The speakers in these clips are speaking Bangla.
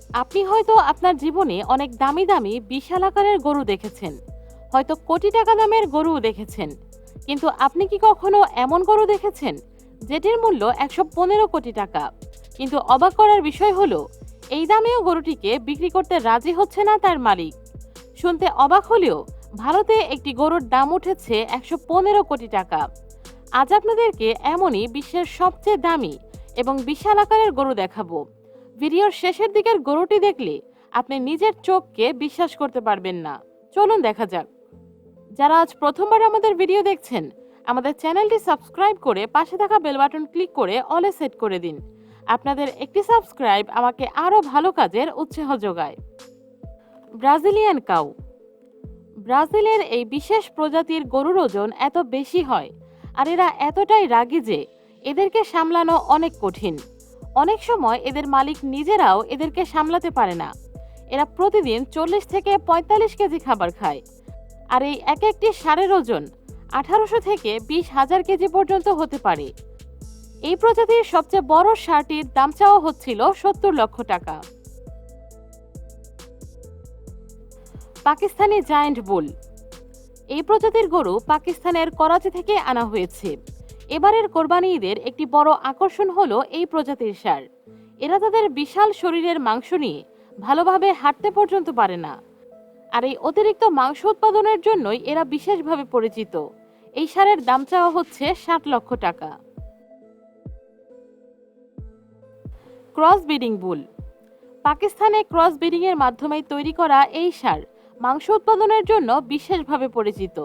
আপনি হয়তো আপনার জীবনে অনেক দামি দামি বিশাল আকারের গরু দেখেছেন, হয়তো কোটি টাকা দামের গরুও দেখেছেন, কিন্তু আপনি কি কখনো এমন গরু দেখেছেন যেটির মূল্য 115 কোটি টাকা? কিন্তু অবাক করার বিষয় হলো, এই দামেও গরুটিকে বিক্রি করতে রাজি হচ্ছে না তার মালিক। শুনতে অবাক হলেও ভারতে একটি গরুর দাম উঠেছে 115 কোটি টাকা। আজ আপনাদেরকে এমনই বিশ্বের সবচেয়ে দামি এবং বিশাল আকারের গরু দেখাবো। ভিডিওর শেষের দিকের গরুটি দেখলে আপনি নিজের চোখকে বিশ্বাস করতে পারবেন না। চলুন দেখা যাক। যারা আজ প্রথমবার আমাদের ভিডিও দেখছেন, আমাদের চ্যানেলটি সাবস্ক্রাইব করে পাশে থাকা বেল বাটন ক্লিক করে অলে সেট করে দিন। আপনাদের একটি সাবস্ক্রাইব আমাকে আরও ভালো কাজের উৎসাহ যোগায়। Brazilian cow. ব্রাজিলের এই বিশেষ প্রজাতির গরুর ওজন এত বেশি হয় আর এরা এতটাই রাগী যে এদেরকে সামলানো অনেক কঠিন। অনেক সময় এদের মালিক নিজেরাও এদেরকে সামলাতে পারে না। এরা প্রতিদিন 40 থেকে 45 কেজি খাবার খায়, আর এই এক একটি ষাঁড়ের ওজন 1800 থেকে 20,000 কেজি পর্যন্ত হতে পারে। এই প্রজাতির সবচেয়ে বড় ষাঁড়টির দাম চাওয়া হচ্ছিল 70 লক্ষ টাকা। পাকিস্তানি জায়ান্ট বুল। এই প্রজাতির গরু পাকিস্তানের করাচি থেকে আনা হয়েছে। এবারের কোরবানি ঈদের একটি বড় আকর্ষণ হলো এই প্রজাতির ষাঁড়। এরা তাদের বিশাল শরীরের মাংস নিয়ে ভালোভাবে হাঁটতে পর্যন্ত পারে না, আর এই অতিরিক্ত মাংস উৎপাদনের জন্যই এরা বিশেষভাবে পরিচিত। এই ষাঁড়ের দাম চাওয়া হচ্ছে 60 লক্ষ টাকা। ক্রস ব্রিডিং বুল। পাকিস্তানে ক্রস ব্রিডিং এর মাধ্যমে তৈরি করা এই ষাঁড় মাংস উৎপাদনের জন্য বিশেষভাবে পরিচিত।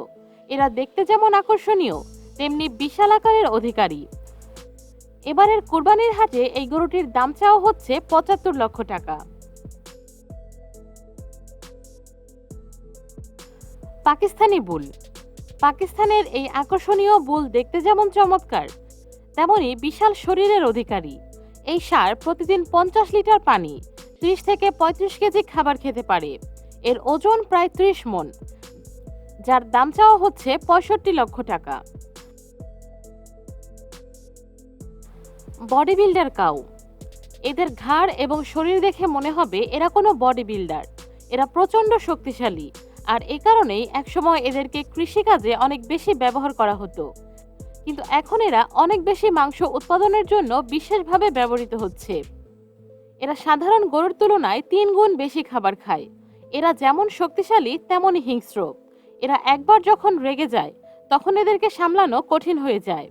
এরা দেখতে যেমন আকর্ষণীয়, তেমনি বিশাল আকারের অধিকারী। এবারের কুরবানির হাটে এই গরুটির দাম চাওয়া হচ্ছে 75 লক্ষ টাকা। পাকিস্তানি বুল। পাকিস্তানের এই আকর্ষণীয় বুল দেখতে যেমন চমৎকার, তেমনি বিশাল শরীরের অধিকারী। এই ষাঁড় প্রতিদিন 50 লিটার পানি, 30 থেকে 35 কেজি খাবার খেতে পারে। এর ওজন প্রায় 30 মণ, যার দাম চাওয়া হচ্ছে 65 লক্ষ টাকা। Body builder cow. এদের ঘাড় এবং শরীর দেখে মনে হবে এরা কোনো বডি বিল্ডার। এরা প্রচণ্ড শক্তিশালী, আর এ কারণেই একসময় এদেরকে কৃষিকাজে অনেক বেশি ব্যবহার করা হতো। কিন্তু এখন এরা অনেক বেশি মাংস উৎপাদনের জন্য বিশেষভাবে ব্যবহৃত হচ্ছে। এরা সাধারণ গরুর তুলনায় 3 গুণ বেশি খাবার খায়। এরা যেমন শক্তিশালী তেমনই হিংস্র। এরা একবার যখন রেগে যায় তখন এদেরকে সামলানো কঠিন হয়ে যায়।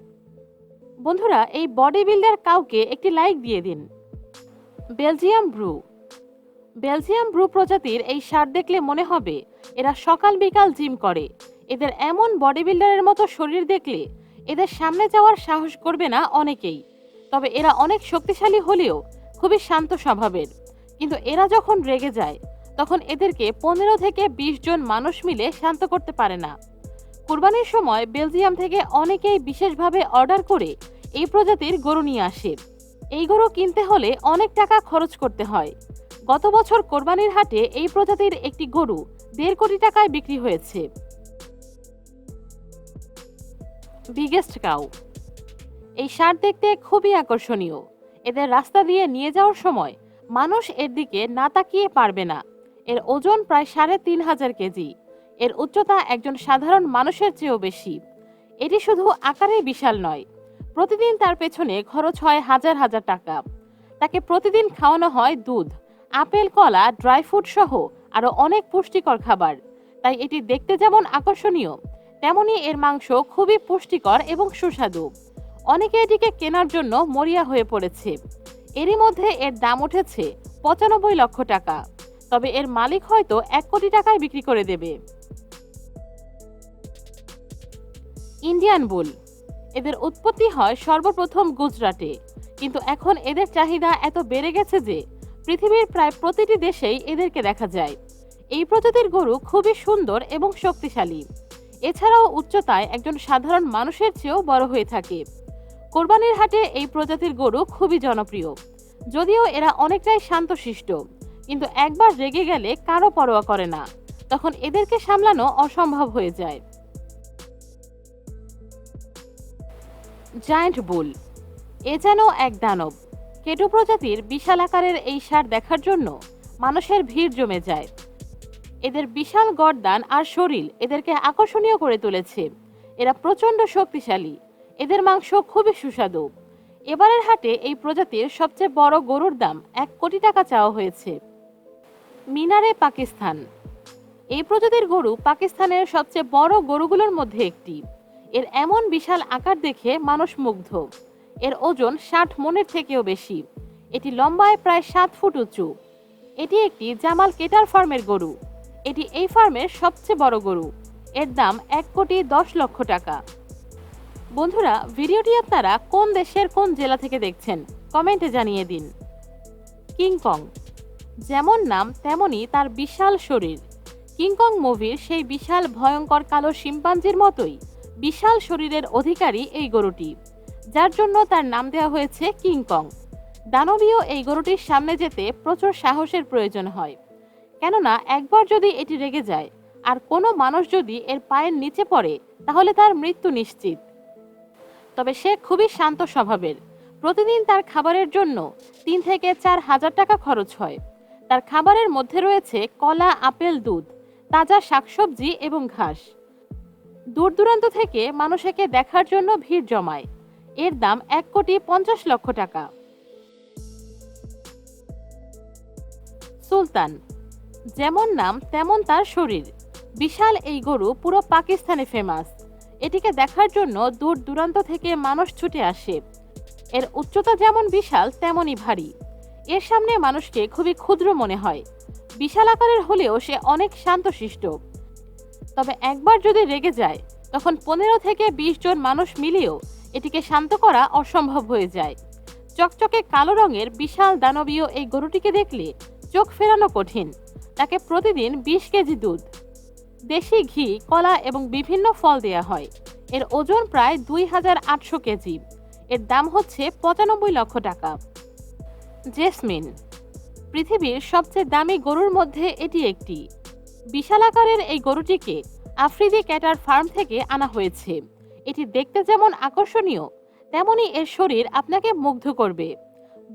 বন্ধুরা, এই বডি বিল্ডার কাউকে একটি লাইক দিয়ে দিন। Belgium Bru. বেলজিয়াম ব্রু প্রজাতির এই ষাঁড় দেখলে মনে হবে এরা সকাল বিকাল জিম করে। এদের এমন বডি বিল্ডারের মতো শরীর দেখলে এদের সামনে যাওয়ার সাহস করবে না অনেকেই। তবে এরা অনেক শক্তিশালী হলেও খুবই শান্ত স্বভাবের। কিন্তু এরা যখন রেগে যায় তখন এদেরকে 15 থেকে 20 জন মানুষ মিলে শান্ত করতে পারে না। কুরবানির সময় বেলজিয়াম থেকে অনেকেই বিশেষভাবে অর্ডার করে এই প্রজাতির গরু নিয়ে আসে। এই গরু কিনতে হলে অনেক টাকা খরচ করতে হয়। গত বছর কোরবানির হাটে এই প্রজাতির একটি গরু 1.5 কোটি টাকায় বিক্রি হয়েছে। Biggest cow. এই ষাঁড় দেখতে খুবই আকর্ষণীয়। এদের রাস্তা দিয়ে নিয়ে যাওয়ার সময় মানুষ এর দিকে না তাকিয়ে পারবে না। এর ওজন প্রায় 3,500 কেজি। এর উচ্চতা একজন সাধারণ মানুষের চেয়েও বেশি। এটি শুধু আকারে বিশাল নয়, প্রতিদিন তার পেছনে খরচ হয় হাজার হাজার টাকা। তাকে প্রতিদিন খাওয়ানো হয় দুধ, আপেল, কলা, ড্রাই ফ্রুট সহ আরও অনেক পুষ্টিকর খাবার। তাই এটি দেখতে যেমন আকর্ষণীয়, তেমনি এর মাংস খুবই পুষ্টিকর এবং সুস্বাদু। অনেকে এটিকে কেনার জন্য মরিয়া হয়ে পড়েছে। এরই মধ্যে এর দাম উঠেছে 95 লক্ষ টাকা। তবে এর মালিক হয়তো 1 কোটি টাকায় বিক্রি করে দেবে। ইন্ডিয়ান বুল। এদের উৎপত্তি হয় সর্বপ্রথম গুজরাটে, কিন্তু এখন এদের চাহিদা এত বেড়ে গেছে যে পৃথিবীর প্রায় প্রতিটি দেশেই এদেরকে দেখা যায়। এই প্রজাতির গরু খুবই সুন্দর এবং শক্তিশালী। এছাড়াও উচ্চতায় একজন সাধারণ মানুষের চেয়েও বড় হয়ে থাকে। কোরবানির হাটে এই প্রজাতির গরু খুবই জনপ্রিয়। যদিও এরা অনেকটাই শান্তশিষ্ট, কিন্তু একবার রেগে গেলে কারো পরোয়া করে না। তখন এদেরকে সামলানো অসম্ভব হয়ে যায়। জায়ান্ট বুল। এ যেন এক দানব। কেটো প্রজাতির বিশাল আকারের এই ষাঁড় দেখার জন্য মানুষের ভিড় জমে যায়। এদের বিশাল গর্দান আর শরীর এদেরকে আকর্ষণীয় করে তুলেছে। এরা প্রচণ্ড শক্তিশালী। এদের মাংস খুবই সুস্বাদু। এবারের হাটে এই প্রজাতির সবচেয়ে বড় গরুর দাম 1 কোটি টাকা চাওয়া হয়েছে। মিনারে পাকিস্তান। এই প্রজাতির গরু পাকিস্তানের সবচেয়ে বড় গরুগুলোর মধ্যে একটি। এর এমন বিশাল আকার দেখে মানুষ মুগ্ধ। এর ওজন 60 মণের থেকেও বেশি। এটি লম্বায় প্রায় 7 ফুট উঁচু। এটি একটি জামাল কেটার ফার্মের গরু। এটি এই ফার্মের সবচেয়ে বড় গরু। এর দাম 1,10,00,000 টাকা। বন্ধুরা, ভিডিওটি আপনারা কোন দেশের কোন জেলা থেকে দেখছেন কমেন্টে জানিয়ে দিন। কিংকং। যেমন নাম তেমনই তার বিশাল শরীর। কিংকং মুভির সেই বিশাল ভয়ঙ্কর কালো শিম্পাঞ্জির মতোই বিশাল শরীরের অধিকারী এই গরুটি, যার জন্য তার নাম দেওয়া হয়েছে কিংকং। দানবীয় এই গরুটির সামনে যেতে প্রচুর সাহসের প্রয়োজন হয়, কেননা একবার যদি এটি রেগে যায় আর কোনো মানুষ যদি এর পায়ের নিচে পড়ে তাহলে তার মৃত্যু নিশ্চিত। তবে সে খুবই শান্ত স্বভাবের। প্রতিদিন তার খাবারের জন্য 3 থেকে 4 হাজার টাকা খরচ হয়। তার খাবারের মধ্যে রয়েছে কলা, আপেল, দুধ, তাজা শাকসবজি এবং ঘাস। দূর দূরান্ত থেকে মানুষ একে দেখার জন্য ভিড় জমায়। এর দাম 1,50,00,000 টাকা। সুলতান। যেমন নাম তেমন তার শরীর। বিশাল এই গরু পুরো পাকিস্তানে ফেমাস। এটিকে দেখার জন্য দূর দূরান্ত থেকে মানুষ ছুটে আসে। এর উচ্চতা যেমন বিশাল তেমনই ভারী। এর সামনে মানুষকে খুবই ক্ষুদ্র মনে হয়। বিশাল আকারের হলেও সে অনেক শান্তশিষ্ট। তবে একবার যদি রেগে যায় তখন 15 থেকে 20 জন মানুষ মিলেও এটিকে শান্ত করা অসম্ভব হয়ে যায়। চকচকে কালো রঙের বিশাল দানবীয় এই গরুটিকে দেখলে চোখ ফেরানো কঠিন। তাকে প্রতিদিন 20 কেজি দুধ, দেশি ঘি, কলা এবং বিভিন্ন ফল দেয়া হয়। এর ওজন প্রায় 2,800 কেজি। এর দাম হচ্ছে 95 লক্ষ টাকা। জেসমিন। পৃথিবীর সবচেয়ে দামি গরুর মধ্যে এটি একটি। বিশাল আকারের এই গরুটিকে আফ্রিদি ক্যাটার ফার্ম থেকে আনা হয়েছে। এটি দেখতে যেমন আকর্ষণীয় তেমনি এর শরীর আপনাকে মুগ্ধ করবে।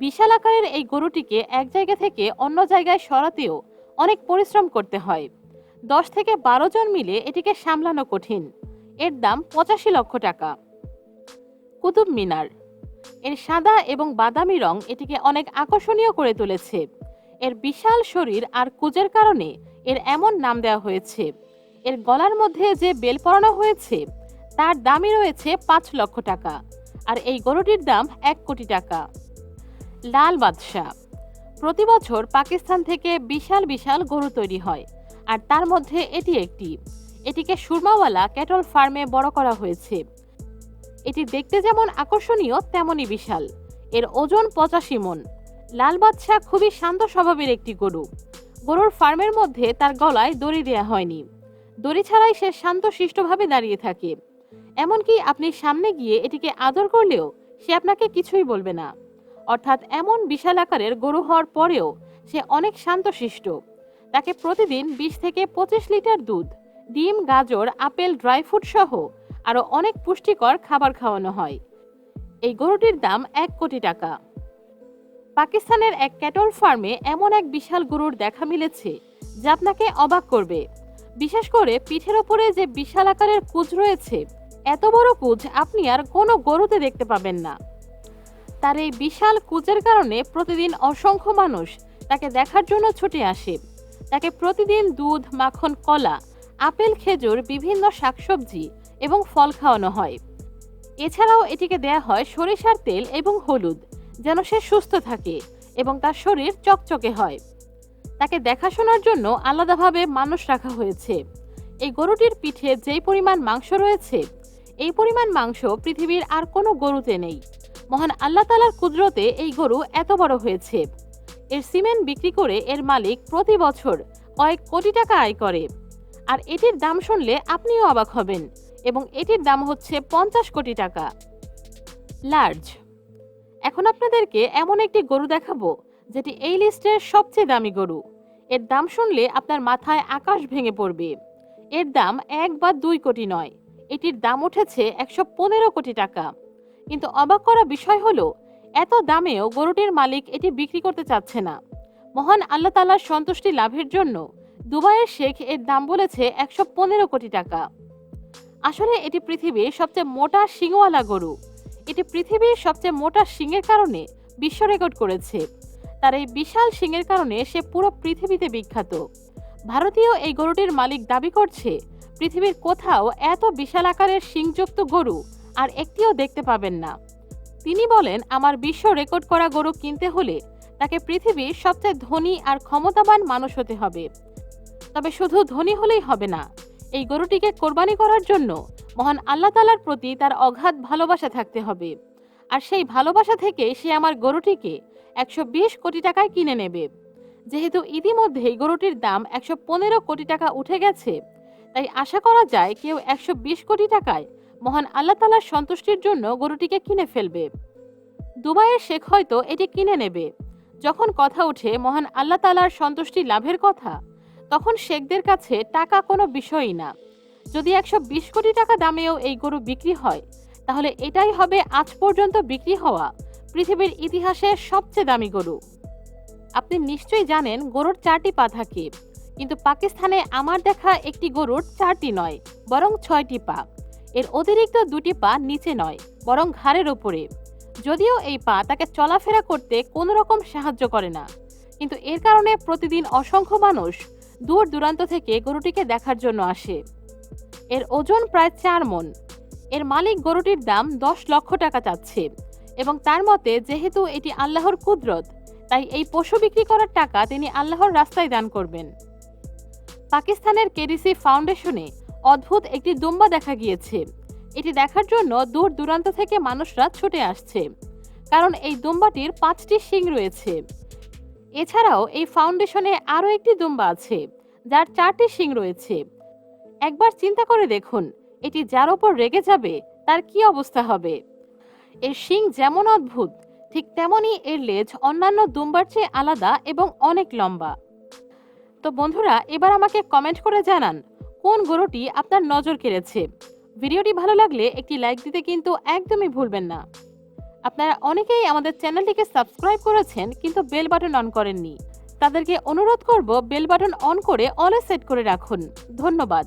বিশাল আকারের এই গরুটিকে এক জায়গা থেকে অন্য জায়গায় সরাতেও অনেক পরিশ্রম করতে হয়। 10 থেকে 12 জন মিলে এটিকে সামলানো কঠিন। এর দাম 85 লক্ষ টাকা। কুতুব মিনার। এর সাদা এবং বাদামি রং এটিকে অনেক আকর্ষণীয় করে তুলেছে। এর বিশাল শরীর আর কুঁজের কারণে এর এমন নাম দেওয়া হয়েছে। এর গলার মধ্যে যে বেল পরানো হয়েছে তার দামই রয়েছে 5 লক্ষ টাকা। আর এই গরুটির দাম 1 কোটি টাকা। লাল বাদশাহ। প্রতি বছর পাকিস্তান থেকে বিশাল বিশাল গরু তৈরি হয়, আর তার মধ্যে এটি একটি। এটিকে সুরমাওয়ালা ক্যাটল ফার্মে বড় করা হয়েছে। এটি দেখতে যেমন আকর্ষণীয় তেমনই বিশাল। এর ওজন 85 মণ। লাল বাদশাহ খুবই শান্ত স্বভাবের একটি গরু। গরুর ফার্মের মধ্যে তার গলায় দড়ি দেয়া হয়নি। দড়ি ছাড়াই সে শান্তশিষ্টভাবে দাঁড়িয়ে থাকে। এমনকি আপনি সামনে গিয়ে এটিকে আদর করলেও সে আপনাকে কিছুই বলবে না। অর্থাৎ এমন বিশাল আকারের গরু হওয়ার পরেও সে অনেক শান্তশিষ্ট। তাকে প্রতিদিন 20 থেকে 25 লিটার দুধ, ডিম, গাজর, আপেল, ড্রাই ফ্রুট সহ আরও অনেক পুষ্টিকর খাবার খাওয়ানো হয়। এই গরুটির দাম 1 কোটি টাকা। পাকিস্তানের এক ক্যাটল ফার্মে এমন এক বিশাল গরুর দেখা মিলেছে যা আপনাকে অবাক করবে। বিশেষ করে পিঠের ওপরে যে বিশাল আকারের কুঁজ রয়েছে, এত বড় কুঁজ আপনি আর কোনো গরুতে দেখতে পাবেন না। তার এই বিশাল কুঁজের কারণে প্রতিদিন অসংখ্য মানুষ তাকে দেখার জন্য ছুটে আসে। তাকে প্রতিদিন দুধ, মাখন, কলা, আপেল, খেজুর, বিভিন্ন শাকসবজি এবং ফল খাওয়ানো হয়। এছাড়াও এটিকে দেয়া হয় সরিষার তেল এবং হলুদ, যেন সে সুস্থ থাকে এবং তার শরীর চকচকে হয়। তাকে দেখাশোনার জন্য আলাদাভাবে মানুষ রাখা হয়েছে। এই গরুটির পিঠে যেই পরিমাণ মাংস রয়েছে, এই পরিমাণ মাংস পৃথিবীর আর কোনো গরুতে নেই। মহান আল্লাহ তাআলার কুদরতে এই গরু এত বড় হয়েছে। এর সিমেন্ট বিক্রি করে এর মালিক প্রতি বছর কয়েক কোটি টাকা আয় করে। আর এটির দাম শুনলে আপনিও অবাক হবেন, এবং এটির দাম হচ্ছে 50 কোটি টাকা। লার্জ। এখন আপনাদেরকে এমন একটি গরু দেখাবো যেটি এই লিস্টের সবচেয়ে দামি গরু। এর দাম শুনলে আপনার মাথায় আকাশ ভেঙে পড়বে। এর দাম 1 বা 2 কোটি নয়, এটির দাম উঠেছে 115 কোটি টাকা। কিন্তু অবাক করা বিষয় হলো, এত দামেও গরুটির মালিক এটি বিক্রি করতে চাচ্ছে না। মহান আল্লাহ তাআলার সন্তুষ্টি লাভের জন্য দুবাইয়ের শেখ এর দাম বলেছে 115 কোটি টাকা। আসলে এটি পৃথিবীর সবচেয়ে মোটা শিংওয়ালা গরু। এটি পৃথিবীর সবচেয়ে মোটা শিংয়ের কারণে বিশ্ব রেকর্ড করেছে। তার এই বিশাল শিংয়ের কারণে সে পুরো পৃথিবীতে বিখ্যাত। ভারতীয় এই গরুটির মালিক দাবি করছে পৃথিবীর কোথাও এত বিশাল আকারের শিংযুক্ত গরু আর একটিও দেখতে পাবেন না। তিনি বলেন, আমার বিশ্ব রেকর্ড করা গরু কিনতে হলে তাকে পৃথিবীর সবচেয়ে ধনী আর ক্ষমতাবান মানুষ হতে হবে। তবে শুধু ধনী হলেই হবে না, এই গরুটিকে কোরবানি করার জন্য মহান আল্লাহ তাআলার প্রতি তার অগাধ ভালোবাসা থাকতে হবে। আর সেই ভালোবাসা থেকে সে আমার গরুটিকে 120 কোটি টাকায় কিনে নেবে। যেহেতু ইতিমধ্যেই গরুটির দাম 115 কোটি টাকা উঠে গেছে, তাই আশা করা যায় কেউ 120 কোটি টাকায় মহান আল্লাহ তাআলার সন্তুষ্টির জন্য গরুটিকে কিনে ফেলবে। দুবাইয়ের শেখ হয়তো এটি কিনে নেবে। যখন কথা ওঠে মহান আল্লাহ তাআলার সন্তুষ্টি লাভের কথা, তখন শেখদের কাছে টাকা কোনো বিষয়ই না। যদি 120 কোটি টাকা দামেও এই গরু বিক্রি হয়, তাহলে এটাই হবে আজ পর্যন্ত বিক্রি হওয়া পৃথিবীর ইতিহাসে সবচেয়ে দামি গরু। আপনি নিশ্চয়ই জানেন গরুর 4টি পা থাকে, কিন্তু পাকিস্তানে আমার দেখা একটি গরুর 4টি নয়, বরং 6টি পা। এর অতিরিক্ত 2টি পা নিচে নয়, বরং ঘাড়ের উপরে। যদিও এই পা তাকে চলাফেরা করতে কোনো রকম সাহায্য করে না, কিন্তু এর কারণে প্রতিদিন অসংখ্য মানুষ দূর দূরান্ত থেকে গরুটিকে দেখার জন্য আসে। এর ওজন প্রায় 4 মণ। এর মালিক গরুটির দাম 10 লক্ষ টাকা চাচ্ছে এবং তার মতে যেহেতু এটি আল্লাহর কুদরত, তাই এই পশু বিক্রি করার টাকা তিনি আল্লাহর রাস্তায় দান করবেন। পাকিস্তানের কেডিসি ফাউন্ডেশনে অদ্ভুত একটি দুম্বা দেখা গিয়েছে। এটি দেখার জন্য দূর দূরান্ত থেকে মানুষরা ছুটে আসছে, কারণ এই দুম্বাটির 5টি শিং রয়েছে। এছাড়াও এই ফাউন্ডেশনে আরও একটি দুম্বা আছে যার 4টি শিং রয়েছে। একবার চিন্তা করে দেখুন, এটি যার ওপর রেগে যাবে তার কি অবস্থা হবে। এর শিং যেমন অদ্ভুত, ঠিক তেমনই এর লেজ অন্যান্য দুম্বার চেয়ে আলাদা এবং অনেক লম্বা। তো বন্ধুরা, এবার আমাকে কমেন্ট করে জানান কোন গরুটি আপনার নজর কেড়েছে। ভিডিওটি ভালো লাগলে একটি লাইক দিতে কিন্তু একদমই ভুলবেন না। আপনারা অনেকেই আমাদের চ্যানেলটিকে সাবস্ক্রাইব করেছেন কিন্তু বেল বাটন অন করেননি। তাদেরকে অনুরোধ করব বেল বাটন অন করে অলে সেট করে রাখুন। ধন্যবাদ।